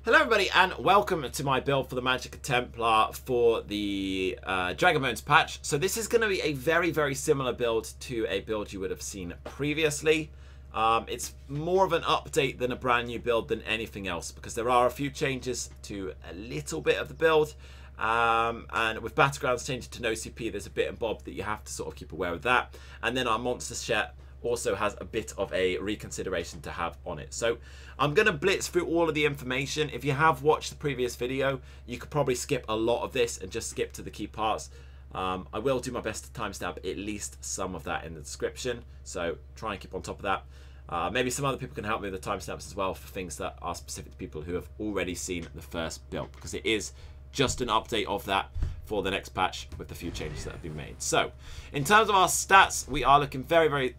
Hello everybody and welcome to my build for the Magicka Templar for the Dragon Bones patch. So this is going to be a very similar build to a build you would have seen previously. It's more of an update than a brand new build than anything else because there are a few changes to a little bit of the build. And with Battlegrounds changing to no CP, there's a bit and bob that you have to sort of keep aware of that. And then our monster set also has a bit of a reconsideration to have on it. So I'm going to blitz through all of the information. If you have watched the previous video, you could probably skip a lot of this and just skip to the key parts. I will do my best to timestamp at least some of that in the description, so try and keep on top of that. Maybe some other people can help me with the timestamps as well for things that are specific to people who have already seen the first build, because it is just an update of that for the next patch with the few changes that have been made. So in terms of our stats, we are looking very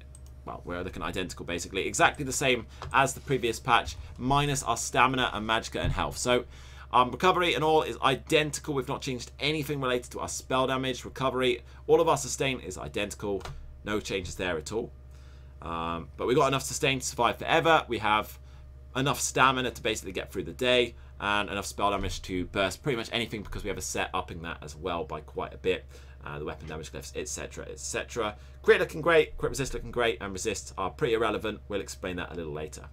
well, we're looking identical basically. Exactly the same as the previous patch, minus our stamina and magicka and health. So recovery and all is identical. We've not changed anything related to our spell damage. Recovery, all of our sustain is identical. No changes there at all. But we've got enough sustain to survive forever. We have enough stamina to basically get through the day, and enough spell damage to burst pretty much anything because we have a set upping that as well by quite a bit. The weapon damage glyphs, etc, etc. Crit looking great, crit resist looking great, and resists are pretty irrelevant. We'll explain that a little later.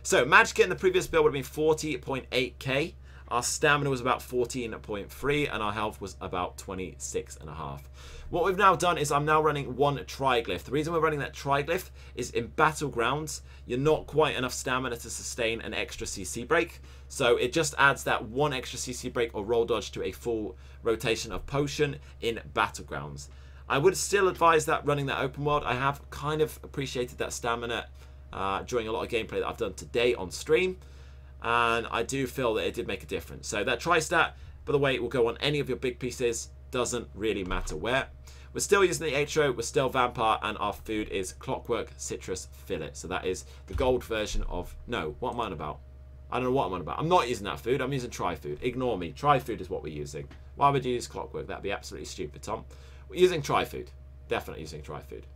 So Magicka in the previous build would have been 40.8k. Our stamina was about 14.3, and our health was about 26.5. What we've now done is I'm now running one triglyph. The reason we're running that triglyph is in Battlegrounds, you're not quite enough stamina to sustain an extra CC break. So it just adds that one extra CC break or roll dodge to a full rotation of potion in Battlegrounds. I would still advise that running that open world. I have kind of appreciated that stamina during a lot of gameplay that I've done today on stream, and I do feel that it did make a difference. So that tri-stat, by the way, it will go on any of your big pieces, doesn't really matter where. We're still using the Atro, we're still Vampire, and our food is Clockwork Citrus Fillet. So that is the gold version of... No, what am I on about? I don't know what I'm on about. I'm not using that food, I'm using Tri-Food. Ignore me, Tri-Food is what we're using. Why would you use Clockwork? That'd be absolutely stupid, Tom. We're using Tri-Food. Definitely using Tri-Food.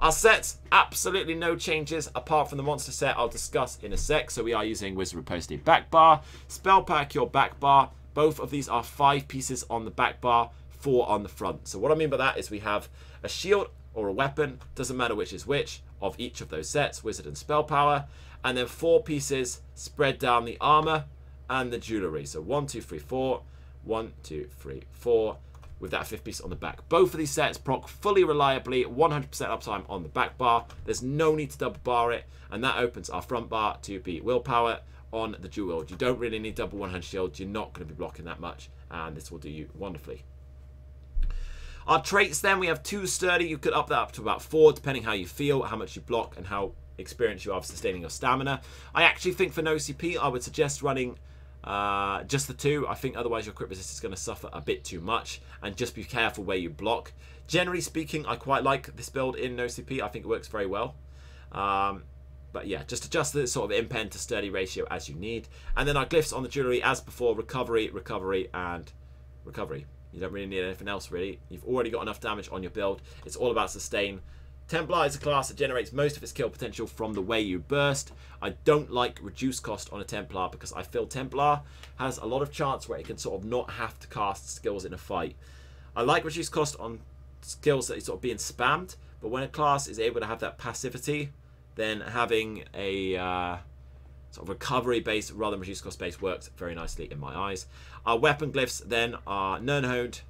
Our sets, absolutely no changes apart from the monster set I'll discuss in a sec. So we are using Wizard Riposte back bar, Spell Power Cure back bar. Both of these are 5 pieces on the back bar, 4 on the front. So what I mean by that is we have a shield or a weapon, doesn't matter which is which, of each of those sets, Wizard and Spell Power, and then 4 pieces spread down the armor and the jewelry. So 1, 2, 3, 4, 1, 2, 3, 4, with that 5th piece on the back. Both of these sets proc fully reliably, 100% uptime on the back bar. There's no need to double bar it, and that opens our front bar to be willpower on the dual wield. You don't really need double 100 shield. You're not going to be blocking that much, and this will do you wonderfully. Our traits then, we have 2 sturdy. You could up that up to about 4 depending how you feel, how much you block, and how experienced you are of sustaining your stamina. I actually think for no CP I would suggest running just the 2. I think otherwise your crit resist is going to suffer a bit too much, and just be careful where you block. Generally speaking, I quite like this build in no CP. I think it works very well. But yeah, just adjust the sort of impen to sturdy ratio as you need. And then our glyphs on the jewelry as before: recovery, recovery, and recovery. You don't really need anything else really. You've already got enough damage on your build. It's all about sustain. Templar is a class that generates most of its kill potential from the way you burst. I don't like reduced cost on a Templar because I feel Templar has a lot of chance where it can sort of not have to cast skills in a fight. I like reduced cost on skills that are sort of being spammed, but when a class is able to have that passivity, then having a sort of recovery base rather than reduced cost base works very nicely in my eyes. Our weapon glyphs then are Nirnhoned,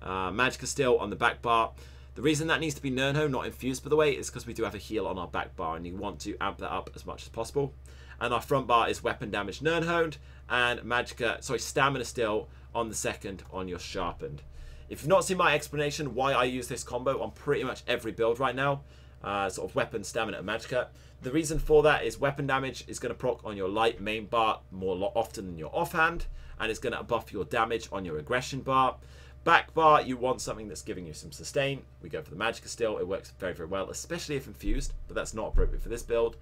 Magicka still on the back bar. The reason that needs to be Nirnhoned, not infused by the way, is because we do have a heal on our back bar and you want to amp that up as much as possible. And our front bar is weapon damage Nirnhoned and Magicka, sorry, stamina still on the second on your sharpened. If you've not seen my explanation why I use this combo on pretty much every build right now, sort of weapon, stamina, and Magicka, the reason for that is weapon damage is going to proc on your light main bar more often than your offhand, and it's going to buff your damage on your aggression bar. Back bar, you want something that's giving you some sustain. We go for the Magicka still. It works very well, especially if infused, but that's not appropriate for this build.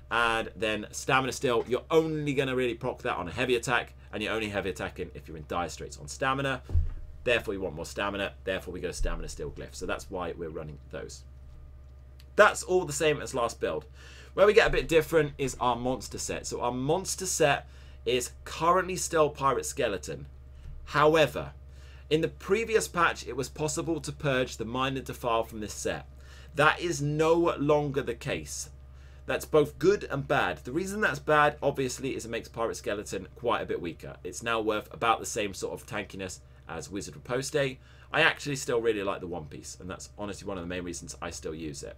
And then stamina still, you're only going to really proc that on a heavy attack, and you're only heavy attacking if you're in dire straits on stamina. Therefore, you want more stamina. Therefore, we go stamina still glyph. So that's why we're running those. That's all the same as last build. Where we get a bit different is our monster set. So our monster set is currently still Pirate Skeleton. However, in the previous patch, it was possible to purge the Minor Defile from this set. That is no longer the case. That's both good and bad. The reason that's bad, obviously, is it makes Pirate Skeleton quite a bit weaker. It's now worth about the same sort of tankiness as Wizard Riposte. I actually still really like the One Piece, and that's honestly one of the main reasons I still use it.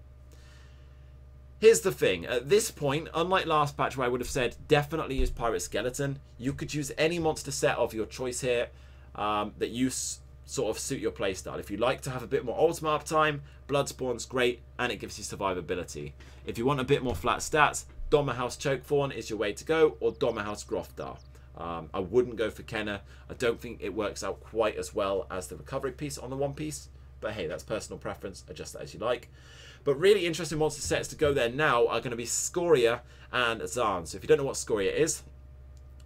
Here's the thing. At this point, unlike last patch where I would have said definitely use Pirate Skeleton, you could use any monster set of your choice here that you sort of suit your playstyle. If you like to have a bit more ultimate uptime, Bloodspawn's great, and it gives you survivability. If you want a bit more flat stats, Dommerhouse Chokefawn is your way to go, or Dommerhouse Grofdar. I wouldn't go for Kenner. I don't think it works out quite as well as the recovery piece on the One Piece, but hey, that's personal preference. Adjust that as you like. But really interesting monster sets to go there now are going to be Scoria and Zaan. So if you don't know what Scoria is,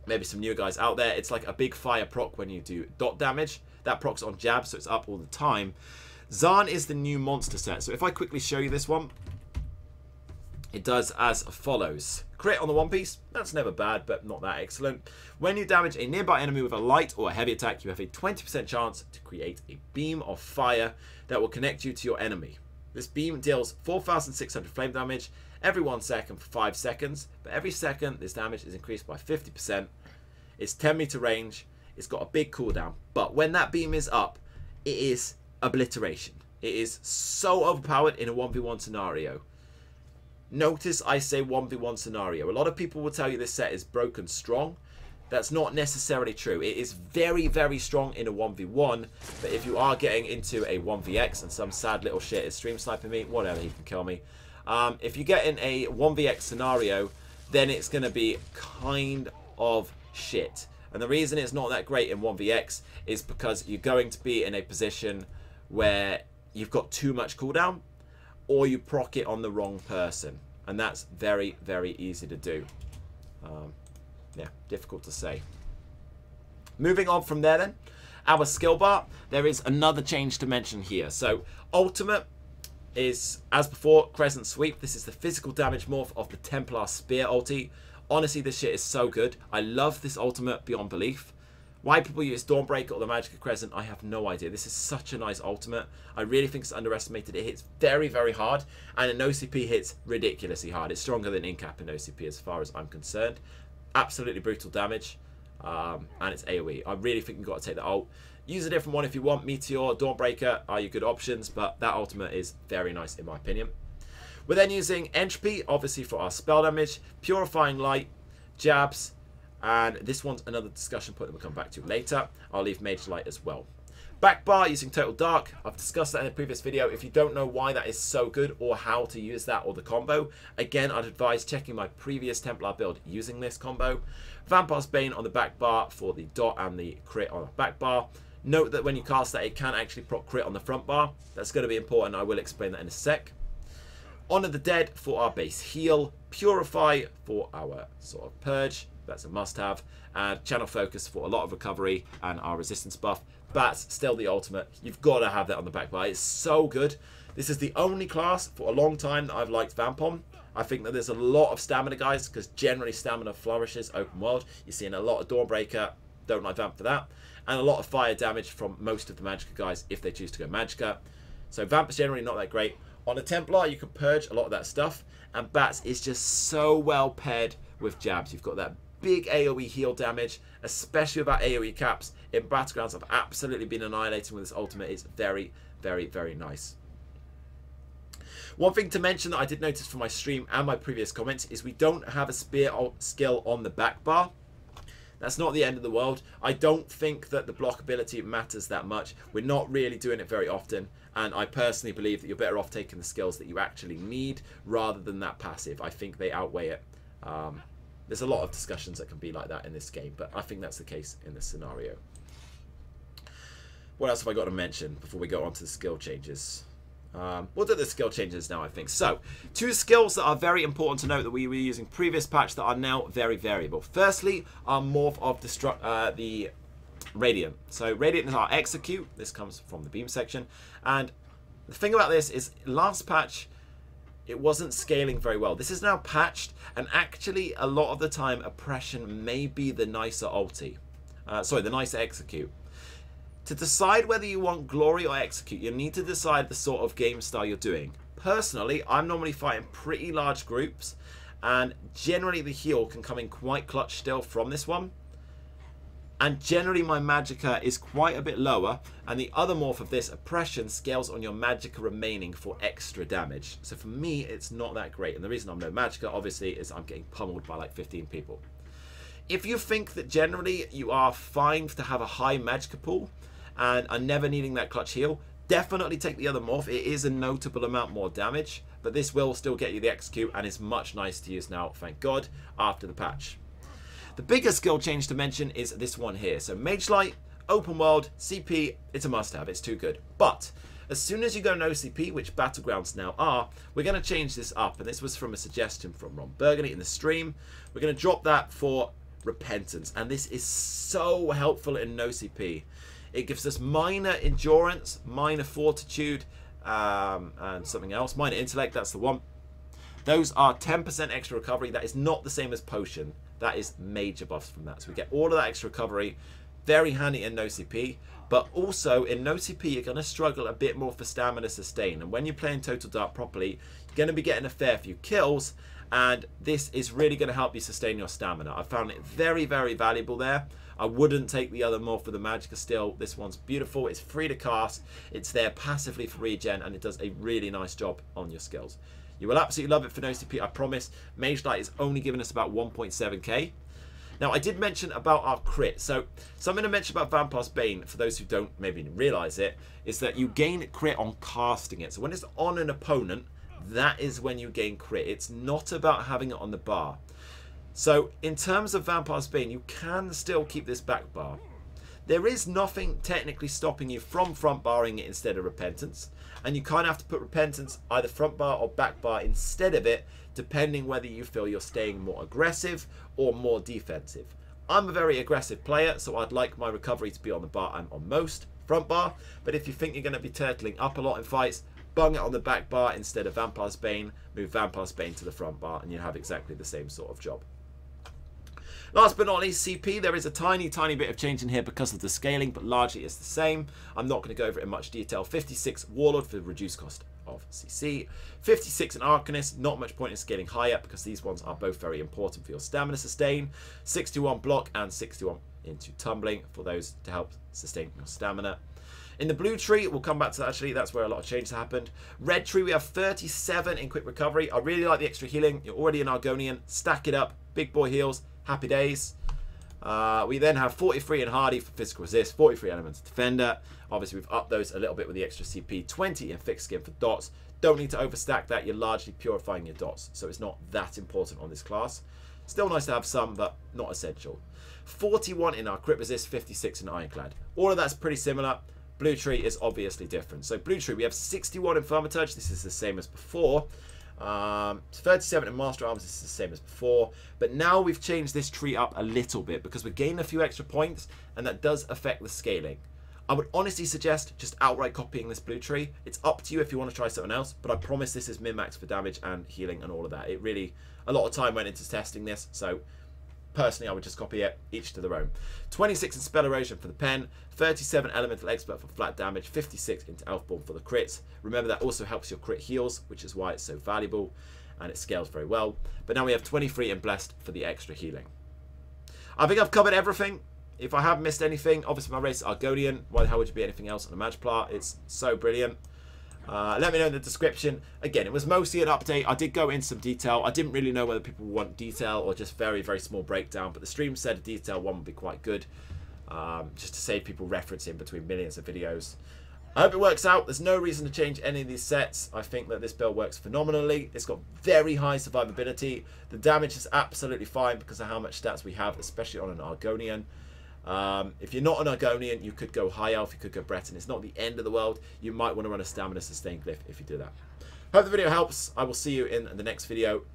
maybe some new guys out there, it's like a big fire proc when you do dot damage. That procs on jab, so it's up all the time. Zaan is the new monster set. So if I quickly show you this one, it does as follows. Crit on the One Piece, that's never bad, but not that excellent. When you damage a nearby enemy with a light or a heavy attack, you have a 20% chance to create a beam of fire that will connect you to your enemy. This beam deals 4,600 flame damage every 1 second for 5 seconds, but every second this damage is increased by 50%. It's 10 meter range, it's got a big cooldown, but when that beam is up, it is obliteration. It is so overpowered in a 1v1 scenario. Notice I say 1v1 scenario. A lot of people will tell you this set is broken strong. That's not necessarily true. It is very, very strong in a 1v1, but if you are getting into a 1vx and some sad little shit is stream sniping me, whatever, he can kill me. If you get in a 1vx scenario, then it's going to be kind of shit. And the reason it's not that great in 1vx is because you're going to be in a position where you've got too much cooldown, or you proc it on the wrong person. And that's very, very easy to do. Yeah, difficult to say. Moving on from there then, our skill bar, there is another change to mention here. So ultimate is, as before, Crescent Sweep. This is the physical damage morph of the Templar Spear ulti. Honestly, this shit is so good. I love this ultimate beyond belief. Why people use Dawnbreaker or the Magicka Crescent, I have no idea. This is such a nice ultimate. I really think it's underestimated. It hits very, very hard, and an OCP hits ridiculously hard. It's stronger than Incap in OCP as far as I'm concerned. Absolutely brutal damage, and it's AoE. I really think you've got to take the ult. Use a different one if you want. Meteor, Dawnbreaker are your good options, but that ultimate is very nice in my opinion. We're then using Entropy, obviously for our spell damage, Purifying Light, Jabs, and this one's another discussion point that we'll come back to later. I'll leave Mage Light as well. Back bar using Total Dark. I've discussed that in a previous video. If you don't know why that is so good or how to use that or the combo, again, I'd advise checking my previous Templar build using this combo. Vampire's Bane on the back bar for the dot and the crit on the back bar. Note that when you cast that, it can actually proc crit on the front bar. That's going to be important. I will explain that in a sec. Honor the Dead for our base heal. Purify for our sort of purge. That's a must-have. And Channel Focus for a lot of recovery and our resistance buff. Bats, still the ultimate. You've got to have that on the back bar. It's so good. This is the only class for a long time that I've liked Vamp on. I think that there's a lot of stamina guys, because generally stamina flourishes open world. You're seeing a lot of Dawnbreaker. Don't like Vamp for that. And a lot of fire damage from most of the Magicka guys if they choose to go Magicka. So Vamp is generally not that great. On a Templar, you can purge a lot of that stuff. And Bats is just so well paired with Jabs. You've got that big AoE heal damage, especially with our AoE caps. In Battlegrounds, I've absolutely been annihilating with this ultimate. It's very, very, very nice. One thing to mention that I did notice from my stream and my previous comments is we don't have a spear skill on the back bar. That's not the end of the world. I don't think that the block ability matters that much. We're not really doing it very often, and I personally believe that you're better off taking the skills that you actually need rather than that passive. I think they outweigh it. There's a lot of discussions that can be like that in this game, but I think that's the case in this scenario. What else have I got to mention before we go on to the skill changes? We'll do the skill changes now, I think. So, 2 skills that are very important to note that we were using previous patch that are now very variable. Firstly, our morph of the Radiant. So, Radiant is our execute. This comes from the beam section. And the thing about this is, last patch, it wasn't scaling very well. This is now patched, and actually a lot of the time oppression may be the nicer ulti. The nicer execute. To decide whether you want glory or execute, you need to decide the sort of game style you're doing. Personally, I'm normally fighting pretty large groups, and generally the heal can come in quite clutch still from this one. And generally my Magicka is quite a bit lower, and the other morph of this, oppression, scales on your Magicka remaining for extra damage. So for me, it's not that great, and the reason I'm no Magicka, obviously, is I'm getting pummeled by like 15 people. If you think that generally you are fine to have a high Magicka pool, and are never needing that clutch heal, definitely take the other morph. It is a notable amount more damage, but this will still get you the execute, and is much nicer to use now, thank God, after the patch. The biggest skill change to mention is this one here. So Mage Light, open world, CP, it's a must-have, it's too good. But as soon as you go no CP, which Battlegrounds now are, we're going to change this up. And this was from a suggestion from Ron Burgundy in the stream. We're going to drop that for Repentance. And this is so helpful in no CP. It gives us minor endurance, minor fortitude, and something else. Minor intellect, that's the one. Those are 10% extra recovery. That is not the same as potion. That is major buffs from that. So we get all of that extra recovery. Very handy in no CP. But also in no CP, you're going to struggle a bit more for stamina sustain. And when you're playing Total Dark properly, you're going to be getting a fair few kills. And this is really going to help you sustain your stamina. I found it very, very valuable there. I wouldn't take the other morph for the Magicka still. This one's beautiful. It's free to cast. It's there passively for regen. And it does a really nice job on your skills. You will absolutely love it for no CP, I promise. Mage Light is only giving us about 1.7k. Now, I did mention about our crit. So, something to mention about Vampire's Bane, for those who don't maybe realise it, is that you gain crit on casting it. So, when it's on an opponent, that is when you gain crit. It's not about having it on the bar. So, in terms of Vampire's Bane, you can still keep this back bar. There is nothing technically stopping you from front barring it instead of Repentance. And you kind of have to put Repentance either front bar or back bar instead of it, depending whether you feel you're staying more aggressive or more defensive. I'm a very aggressive player, so I'd like my recovery to be on the bar I'm on most, front bar. But if you think you're going to be turtling up a lot in fights, bung it on the back bar instead of Vampire's Bane, move Vampire's Bane to the front bar, and you have exactly the same sort of job. Last but not least, CP. There is a tiny bit of change in here because of the scaling, but largely it's the same. I'm not going to go over it in much detail. 56 Warlord for the reduced cost of CC. 56 in Arcanist. Not much point in scaling higher because these ones are both very important for your stamina sustain. 61 block and 61 into tumbling for those to help sustain your stamina. In the blue tree, we'll come back to that actually, that's where a lot of changes happened. Red tree, we have 37 in quick recovery. I really like the extra healing. You're already an Argonian. Stack it up. Big boy heals. Happy days. We then have 43 in Hardy for physical resist, 43 elemental defender. Obviously, we've upped those a little bit with the extra CP. 20 in thick skin for dots. Don't need to overstack that. You're largely purifying your dots, so it's not that important on this class. Still nice to have some, but not essential. 41 in our crit resist, 56 in Ironclad. All of that's pretty similar. Blue tree is obviously different. So blue tree, we have 61 in Thaumaturge. This is the same as before. 37 in Master Arms, this is the same as before, but now we've changed this tree up a little bit because we're gaining a few extra points, and that does affect the scaling. I would honestly suggest just outright copying this blue tree. It's up to you if you want to try something else, but I promise this is min-max for damage and healing and all of that. It really, a lot of time went into testing this, so personally I would just copy it, each to their own. 26 in Spell Erosion for the pen, 37 Elemental Expert for flat damage, 56 into Elfborn for the crits. Remember that also helps your crit heals, which is why it's so valuable, and it scales very well. But now we have 23 in Blessed for the extra healing. I think I've covered everything. If I have missed anything, obviously my race is Argonian. Why the hell would you be anything else on the Magplar? It's so brilliant. Let me know in the description. Again, it was mostly an update. I did go into some detail. I didn't really know whether people want detail or just very small breakdown, but the stream said a detailed one would be quite good, just to save people referencing between millions of videos. I hope it works out. There's no reason to change any of these sets. I think that this build works phenomenally. It's got very high survivability. The damage is absolutely fine because of how much stats we have, especially on an Argonian. If you're not an Argonian, you could go High Elf, you could go Breton. It's not the end of the world. You might want to run a Stamina Sustain Glyph if you do that. Hope the video helps. I will see you in the next video.